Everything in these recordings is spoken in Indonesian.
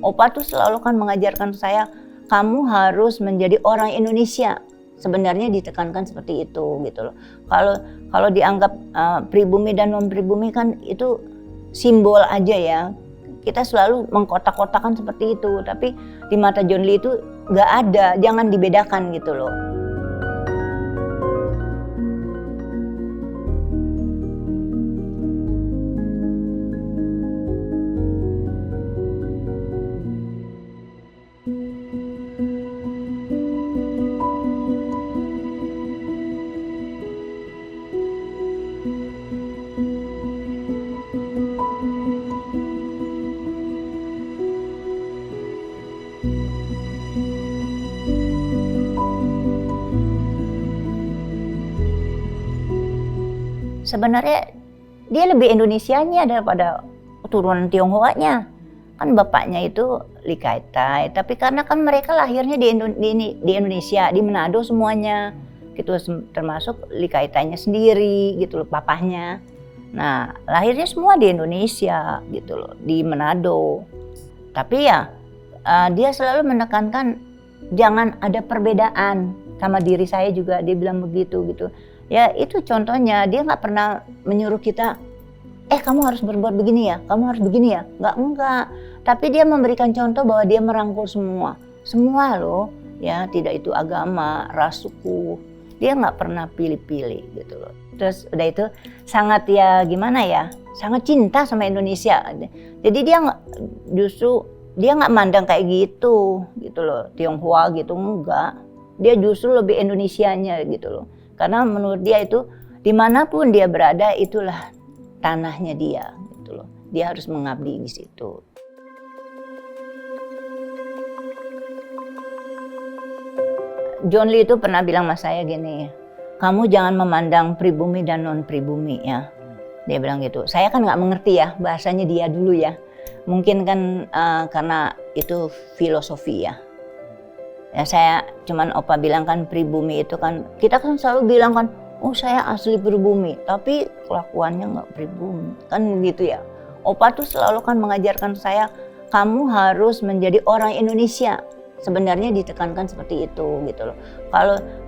Opa tuh selalu kan mengajarkan saya, kamu harus menjadi orang Indonesia. Sebenarnya ditekankan seperti itu gitu loh. Kalau dianggap pribumi dan non pribumi kan itu simbol aja ya. Kita selalu mengkotak-kotakan seperti itu, tapi di mata John Lee itu nggak ada, jangan dibedakan gitu loh. Sebenarnya dia lebih Indonesianya daripada keturunan Tionghoanya. Kan bapaknya itu Lee Kai-tai, tapi karena kan mereka lahirnya di Indonesia, di Manado semuanya. Gitu, termasuk Lee Kai-tai-nya sendiri gitu loh, papahnya. Nah, lahirnya semua di Indonesia gitu loh, di Manado. Tapi ya dia selalu menekankan jangan ada perbedaan, sama diri saya juga dia bilang begitu gitu. Ya itu contohnya, dia nggak pernah menyuruh kita, kamu harus berbuat begini ya, kamu harus begini ya, enggak. Tapi dia memberikan contoh bahwa dia merangkul semua loh, ya tidak itu agama, ras, suku, dia nggak pernah pilih-pilih gitu loh. Terus udah itu sangat ya gimana ya, sangat cinta sama Indonesia. Jadi dia nggak mandang kayak gitu loh, Tionghoa gitu enggak. Dia justru lebih Indonesianya gitu loh. Karena menurut dia itu dimanapun dia berada itulah tanahnya dia gitu loh. Dia harus mengabdi di situ. John Lee itu pernah bilang sama saya gini, kamu jangan memandang pribumi dan non pribumi ya. Dia bilang gitu. Saya kan nggak mengerti ya bahasanya dia dulu ya. Mungkin kan karena itu filosofi ya. Ya saya cuman Opa bilang kan pribumi itu kan, kita kan selalu bilang kan, oh saya asli pribumi, tapi kelakuannya nggak pribumi, kan begitu ya. Opa tuh selalu kan mengajarkan saya, kamu harus menjadi orang Indonesia. Sebenarnya ditekankan seperti itu gitu loh.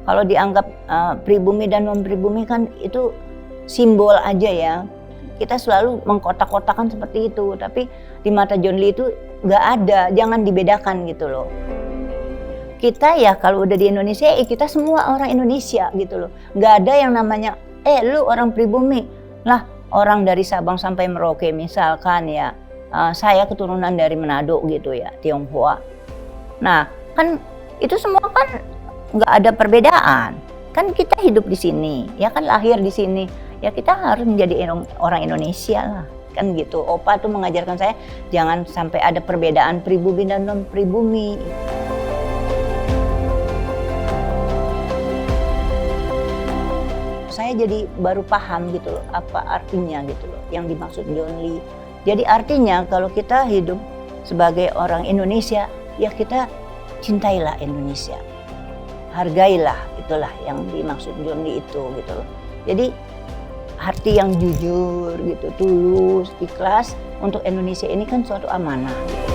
Kalau dianggap pribumi dan non pribumi kan itu simbol aja ya. Kita selalu mengkotak-kotakan seperti itu, tapi di mata John Lee itu nggak ada, jangan dibedakan gitu loh. Kita ya kalau udah di Indonesia, kita semua orang Indonesia gitu loh. Nggak ada yang namanya, lu orang pribumi. Lah orang dari Sabang sampai Merauke misalkan ya, saya keturunan dari Manado gitu ya, Tionghoa. Nah kan itu semua kan nggak ada perbedaan. Kan kita hidup di sini, ya kan lahir di sini. Ya kita harus menjadi orang Indonesia lah. Kan gitu, Opa tuh mengajarkan saya, jangan sampai ada perbedaan pribumi dan non pribumi. Saya jadi baru paham gitu loh, apa artinya gitu loh, yang dimaksud John Lee. Jadi artinya kalau kita hidup sebagai orang Indonesia, ya kita cintailah Indonesia. Hargailah, itulah yang dimaksud John Lee itu gitu loh. Jadi hati yang jujur gitu, tulus, ikhlas untuk Indonesia ini kan suatu amanah. Gitu.